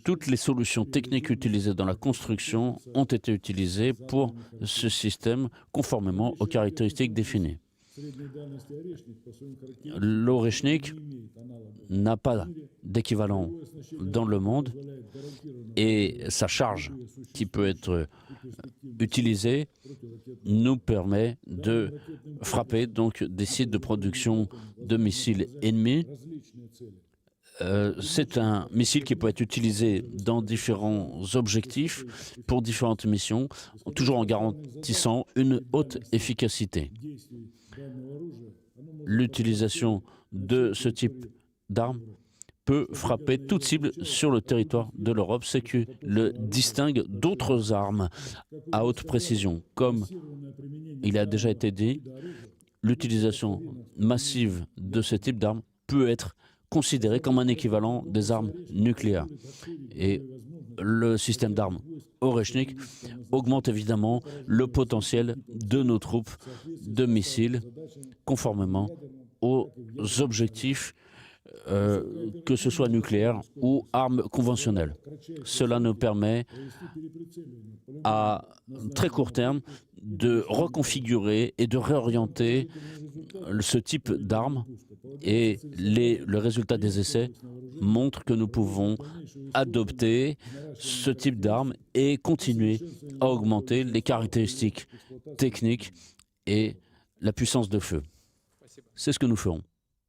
Toutes les solutions techniques utilisées dans la construction ont été utilisées pour ce système conformément aux caractéristiques définies. L'Oreshnik n'a pas d'équivalent dans le monde et sa charge qui peut être utilisée nous permet de frapper donc des sites de production de missiles ennemis. C'est un missile qui peut être utilisé dans différents objectifs pour différentes missions, toujours en garantissant une haute efficacité. L'utilisation de ce type d'arme peut frapper toute cible sur le territoire de l'Europe, ce qui le distingue d'autres armes à haute précision. Comme il a déjà été dit, l'utilisation massive de ce type d'armes peut être considérée comme un équivalent des armes nucléaires. Et le système d'armes Oreshnik augmente évidemment le potentiel de nos troupes de missiles conformément aux objectifs que ce soit nucléaire ou armes conventionnelles. Cela nous permet à très court terme de reconfigurer et de réorienter ce type d'armes et le résultat des essais montre que nous pouvons adopter ce type d'armes et continuer à augmenter les caractéristiques techniques et la puissance de feu. C'est ce que nous ferons.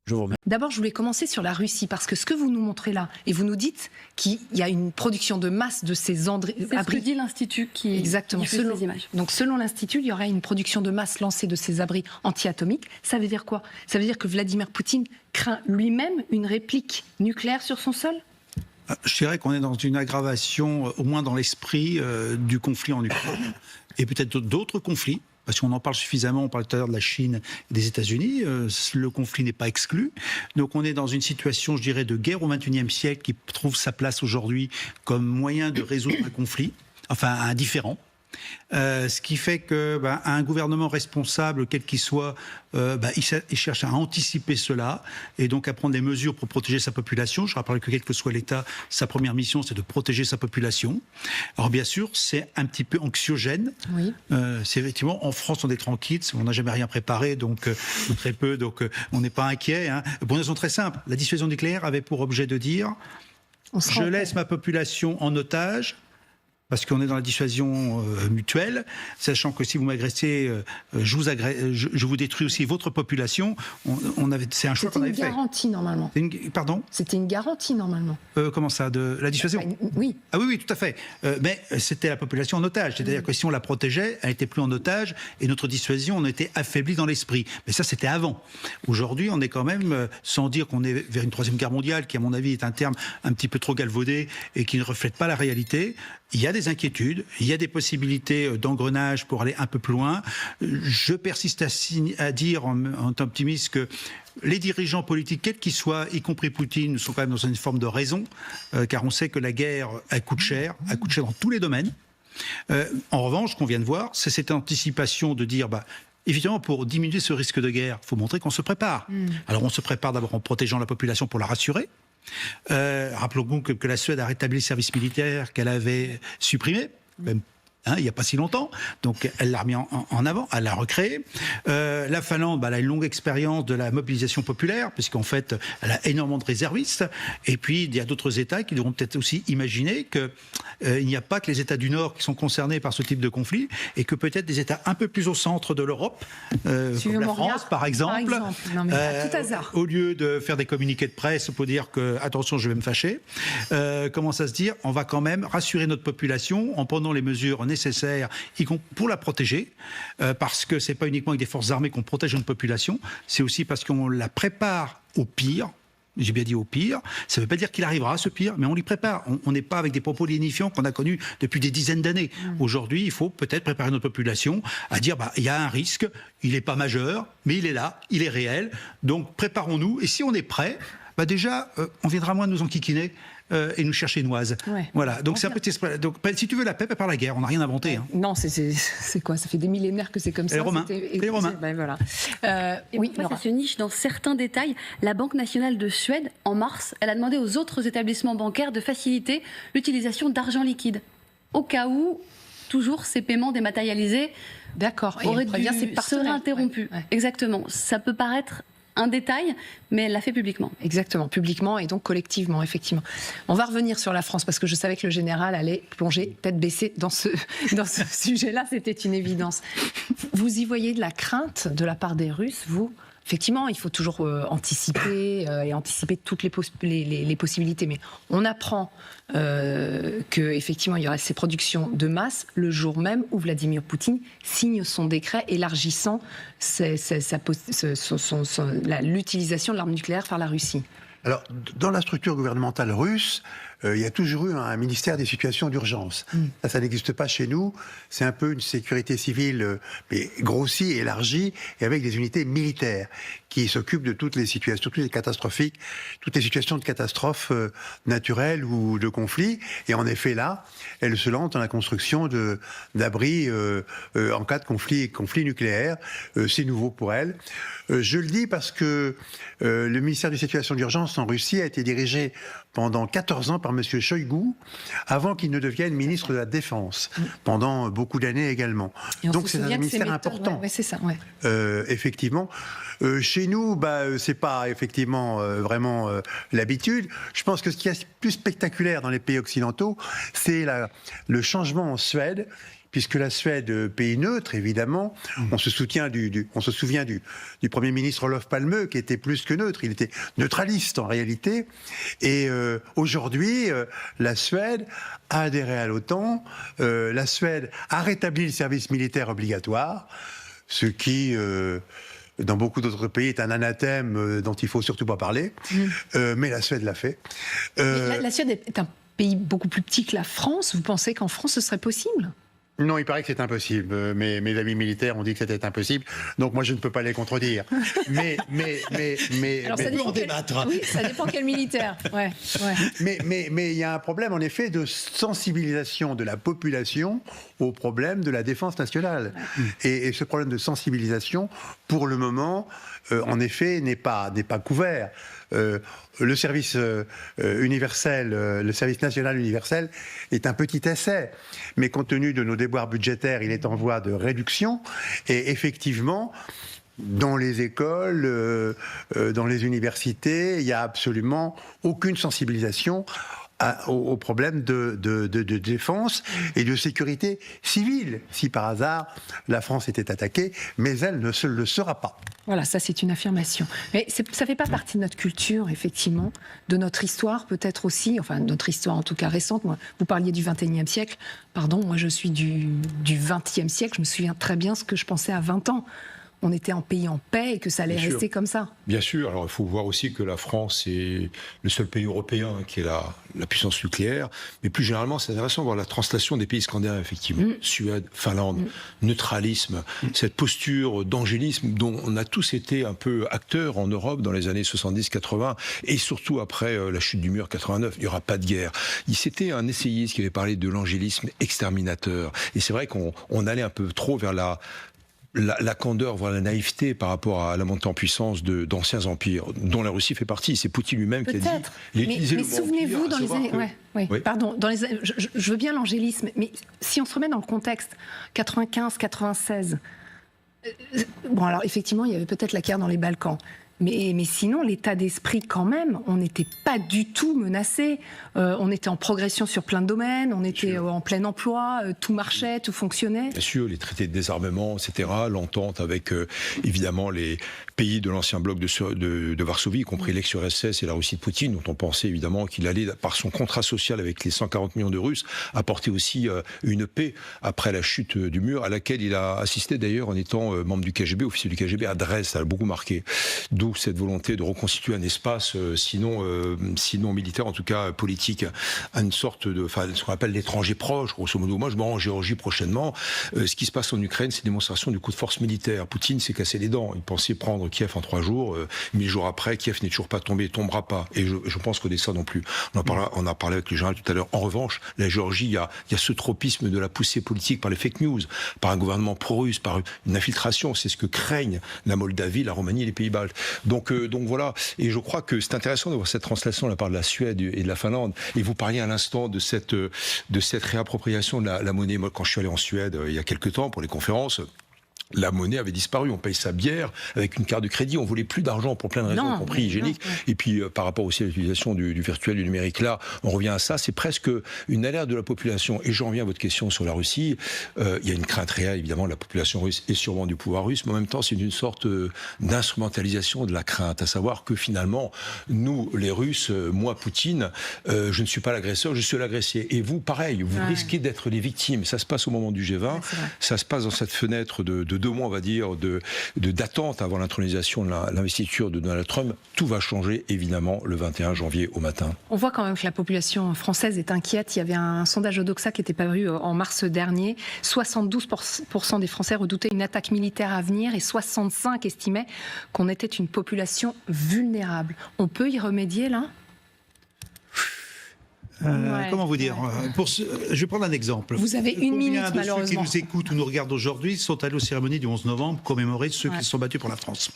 Je vous remercie. D'abord, je voulais commencer sur la Russie, parce que ce que vous nous montrez là, et vous nous dites qu'il y a une production de masse de ces abris. C'est ce que dit l'Institut qui Exactement. diffuse ces images. Donc, selon l'Institut, il y aura une production de masse lancée de ces abris anti-atomiques. Ça veut dire quoi? Ça veut dire que Vladimir Poutine craint lui-même une réplique nucléaire sur son sol? Je dirais qu'on est dans une aggravation, au moins dans l'esprit, du conflit en Ukraine, et peut-être d'autres conflits. Parce qu'on en parle suffisamment, on parle tout à l'heure de la Chine et des États-Unis, le conflit n'est pas exclu. Donc on est dans une situation, je dirais, de guerre au XXIe siècle qui trouve sa place aujourd'hui comme moyen de résoudre un conflit, enfin un différend. Ce qui fait que un gouvernement responsable, quel qu'il soit, il cherche à anticiper cela et donc à prendre des mesures pour protéger sa population. Je rappelle que quel que soit l'État, sa première mission, c'est de protéger sa population. Alors bien sûr, c'est un petit peu anxiogène. Oui. C'est effectivement, en France, on est tranquille, on n'a jamais rien préparé, donc ou très peu, donc on n'est pas inquiet. Hein. Pour une raison très simple, la dissuasion nucléaire avait pour objet de dire je laisse ma population en otage. Parce qu'on est dans la dissuasion mutuelle, sachant que si vous m'agressez, je vous détruis aussi votre population. C'est un choix qu'on avait fait. C'était une garantie, normalement. Pardon ? C'était une garantie, normalement. Comment ça ? De la dissuasion ? Oui. Ah oui, tout à fait. Mais c'était la population en otage. C'est-à-dire que si on la protégeait, elle n'était plus en otage et notre dissuasion, on était affaibli dans l'esprit. Mais ça, c'était avant. Aujourd'hui, on est quand même, sans dire qu'on est vers une troisième guerre mondiale, qui à mon avis est un terme un petit peu trop galvaudé et qui ne reflète pas la réalité. Il y a des inquiétudes, il y a des possibilités d'engrenage pour aller un peu plus loin. Je persiste à dire, en tant optimiste, que les dirigeants politiques, quels qu'ils soient, y compris Poutine, sont quand même dans une forme de raison, car on sait que la guerre, elle coûte cher dans tous les domaines. En revanche, ce qu'on vient de voir, c'est cette anticipation de dire... Évidemment, pour diminuer ce risque de guerre, il faut montrer qu'on se prépare. Alors on se prépare d'abord en protégeant la population pour la rassurer. Rappelons-nous que la Suède a rétabli le service militaire qu'elle avait supprimé, même il n'y a pas si longtemps, donc elle l'a remis en avant, elle l'a recréé. La Finlande, elle a une longue expérience de la mobilisation populaire, puisqu'en fait, elle a énormément de réservistes. Et puis, il y a d'autres États qui devront peut-être aussi imaginer qu'il n'y a pas que les États du Nord qui sont concernés par ce type de conflit, et que peut-être des États un peu plus au centre de l'Europe, comme la France, par exemple, Non, mais à tout hasard. Au lieu de faire des communiqués de presse pour dire que, attention, je vais me fâcher, commence à se dire, on va quand même rassurer notre population en prenant les mesures nécessaires pour la protéger, parce que c'est pas uniquement avec des forces armées qu'on protège une population, c'est aussi parce qu'on la prépare au pire. J'ai bien dit au pire. Ça ne veut pas dire qu'il arrivera à ce pire, mais on l'y prépare. On n'est pas avec des propos lénifiants qu'on a connus depuis des dizaines d'années. Aujourd'hui, il faut peut-être préparer notre population à dire il y a un risque, il n'est pas majeur, mais il est là, il est réel. Donc préparons-nous. Et si on est prêt, déjà, on viendra moins nous enquiquiner. et nous chercher une oise. Ouais. Voilà, donc c'est un petit esprit. Donc, si tu veux la paix, pas par la guerre, on n'a rien inventé. Hein. Non, c'est quoi? Ça fait des millénaires que c'est comme ça. Les Romains. Les Romains. Ben voilà. Et oui, ça se niche dans certains détails. La Banque nationale de Suède, en mars, elle a demandé aux autres établissements bancaires de faciliter l'utilisation d'argent liquide, au cas où, toujours, ces paiements dématérialisés auraient seraient interrompus. Ouais. Exactement. Ça peut paraître un détail, mais elle l'a fait publiquement. Exactement, publiquement et donc collectivement, effectivement. On va revenir sur la France parce que je savais que le général allait plonger tête baissée dans ce sujet-là, c'était une évidence. Vous y voyez de la crainte de la part des Russes, vous ? Effectivement, il faut toujours anticiper et anticiper toutes les possibilités. Mais on apprend qu'effectivement, il y aura ces productions de masse le jour même où Vladimir Poutine signe son décret élargissant l'utilisation de l'arme nucléaire par la Russie. Alors, dans la structure gouvernementale russe, il y a toujours eu un ministère des situations d'urgence. Ça n'existe pas chez nous. C'est un peu une sécurité civile, mais grossie, élargie, et avec des unités militaires qui s'occupent de toutes les situations, toutes les situations de catastrophes naturelles ou de conflits. Et en effet, là, elles se lancent dans la construction d'abris en cas de conflit nucléaire. C'est nouveau pour elles. Je le dis parce que le ministère des situations d'urgence en Russie a été dirigé pendant 14 ans par M. Shoigu, avant qu'il ne devienne ministre de la Défense, pendant beaucoup d'années également. Donc c'est un ministère important. Ouais, c'est ça, ouais. Effectivement. Chez nous, c'est pas effectivement vraiment l'habitude. Je pense que ce qui est plus spectaculaire dans les pays occidentaux, c'est le changement en Suède, puisque la Suède, pays neutre, évidemment, on se souvient du Premier ministre Olof Palme, qui était plus que neutre, il était neutraliste en réalité. Et aujourd'hui, la Suède a adhéré à l'OTAN, la Suède a rétabli le service militaire obligatoire, ce qui... dans beaucoup d'autres pays, est un anathème dont il ne faut surtout pas parler. Mais la Suède l'a fait. La Suède est un pays beaucoup plus petit que la France. Vous pensez qu'en France, ce serait possible ? Non, il paraît que c'est impossible. Mes amis militaires ont dit que c'était impossible. Donc moi, je ne peux pas les contredire. Alors, ça dépend débattre. Oui, ça dépend quel militaire. Ouais. Mais il y a un problème, en effet, de sensibilisation de la population au problème de la défense nationale. Et ce problème de sensibilisation, pour le moment, en effet, n'est pas couvert. Le service universel, le service national universel est un petit essai, mais compte tenu de nos déboires budgétaires, il est en voie de réduction. Et effectivement, dans les écoles, dans les universités, il n'y a absolument aucune sensibilisation au problème de défense et de sécurité civile, si par hasard la France était attaquée, mais elle ne le sera pas. Voilà, ça c'est une affirmation. Mais ça ne fait pas partie de notre culture, effectivement, de notre histoire peut-être aussi, enfin notre histoire en tout cas récente. Moi, vous parliez du XXIe siècle, pardon, moi je suis du XXe siècle, je me souviens très bien ce que je pensais à 20 ans. On était un pays en paix et que ça allait rester comme ça. Bien sûr. Alors, il faut voir aussi que la France est le seul pays européen qui est la puissance nucléaire. Mais plus généralement, c'est intéressant de voir la translation des pays scandinaves, effectivement. Suède, Finlande, neutralisme, cette posture d'angélisme dont on a tous été un peu acteurs en Europe dans les années 70-80 et surtout après la chute du mur 89. Il n'y aura pas de guerre. C'était un essayiste qui avait parlé de l'angélisme exterminateur. Et c'est vrai qu'on allait un peu trop vers la candeur, voire la naïveté par rapport à la montée en puissance d'anciens empires, dont la Russie fait partie. C'est Poutine lui-même qui a dit... Mais souvenez-vous, dans les années... Oui. Pardon, je veux bien l'angélisme, mais si on se remet dans le contexte, 95-96, bon alors effectivement, il y avait peut-être la guerre dans les Balkans, mais sinon, l'état d'esprit quand même, on n'était pas du tout menacé. On était en progression sur plein de domaines, on était en plein emploi, tout marchait, tout fonctionnait. Bien sûr, les traités de désarmement, etc., l'entente avec évidemment les pays de l'ancien bloc de Varsovie, y compris l'ex-URSS et la Russie de Poutine, dont on pensait évidemment qu'il allait, par son contrat social avec les 140 millions de Russes, apporter aussi une paix après la chute du mur, à laquelle il a assisté d'ailleurs en étant membre du KGB, officier du KGB à Dresde, ça l'a beaucoup marqué. D'où cette volonté de reconstituer un espace, sinon militaire, en tout cas politique, à une sorte de, ce qu'on appelle l'étranger proche, grosso modo. Moi, je me rends en Géorgie prochainement. Ce qui se passe en Ukraine, c'est une démonstration du coup de force militaire. Poutine s'est cassé les dents. Il pensait prendre Kiev en 3 jours. 1000 jours après, Kiev n'est toujours pas tombé, tombera pas. Et je pense qu'Odessa non plus. On a parlé avec le général tout à l'heure. En revanche, la Géorgie, il y a ce tropisme de la poussée politique par les fake news, par un gouvernement pro-russe, par une infiltration. C'est ce que craignent la Moldavie, la Roumanie et les Pays-Baltes. Donc voilà. Et je crois que c'est intéressant de voir cette translation de la part de la Suède et de la Finlande. Et vous parliez à l'instant de cette réappropriation de la monnaie. Moi, quand je suis allé en Suède il y a quelques temps pour les conférences, la monnaie avait disparu. On paye sa bière avec une carte de crédit. On voulait plus d'argent pour plein de raisons, y compris hygiéniques. Et puis, par rapport aussi à l'utilisation du virtuel, du numérique, là, on revient à ça. C'est presque une alerte de la population. Et j'en reviens à votre question sur la Russie. Il y a une crainte réelle, évidemment, de la population russe et sûrement du pouvoir russe. Mais en même temps, c'est une sorte d'instrumentalisation de la crainte. À savoir que finalement, nous, les Russes, moi, Poutine, je ne suis pas l'agresseur, je suis l'agressé. Et vous, pareil, vous risquez d'être les victimes. Ça se passe au moment du G20. Ça se passe dans cette fenêtre de 2 mois, on va dire, d'attente avant l'intronisation de l'investiture de Donald Trump. Tout va changer, évidemment, le 21 janvier au matin. On voit quand même que la population française est inquiète. Il y avait un sondage Odoxa qui était paru en mars dernier. 72% des Français redoutaient une attaque militaire à venir et 65% estimaient qu'on était une population vulnérable. On peut y remédier, là ? Comment vous dire je vais prendre un exemple. Vous avez une minute, malheureusement. Ceux qui nous écoutent ou nous regardent aujourd'hui sont allés aux cérémonies du 11 novembre commémorer ceux qui se sont battus pour la France.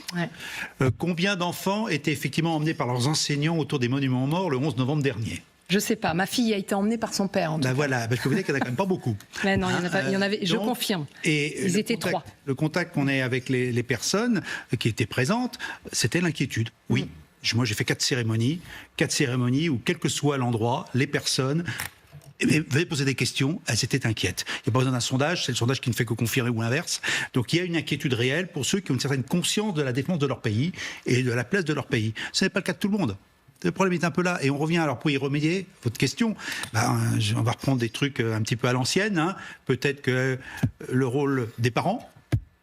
Combien d'enfants étaient effectivement emmenés par leurs enseignants autour des monuments morts le 11 novembre dernier ? Je sais pas. Ma fille a été emmenée par son père. Voilà, parce que vous voyez qu'il n'y en a quand même pas beaucoup. Mais non, il y en avait. Je confirme. Ils étaient 3. Le contact qu'on a avec les personnes qui étaient présentes, c'était l'inquiétude. Oui. Moi, j'ai fait 4 cérémonies où, quel que soit l'endroit, les personnes venaient poser des questions, elles étaient inquiètes. Il n'y a pas besoin d'un sondage, c'est le sondage qui ne fait que confirmer ou l'inverse. Donc il y a une inquiétude réelle pour ceux qui ont une certaine conscience de la défense de leur pays et de la place de leur pays. Ce n'est pas le cas de tout le monde. Le problème est un peu là. Et on revient, alors pour y remédier, votre question, on va reprendre des trucs un petit peu à l'ancienne. Peut-être que le rôle des parents,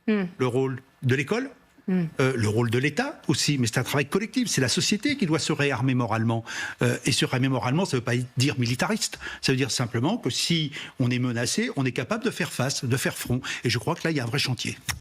le rôle de l'école, le rôle de l'État aussi, mais c'est un travail collectif, c'est la société qui doit se réarmer moralement. Et se réarmer moralement, ça ne veut pas dire militariste, ça veut dire simplement que si on est menacé, on est capable de faire face, de faire front. Et je crois que là, il y a un vrai chantier.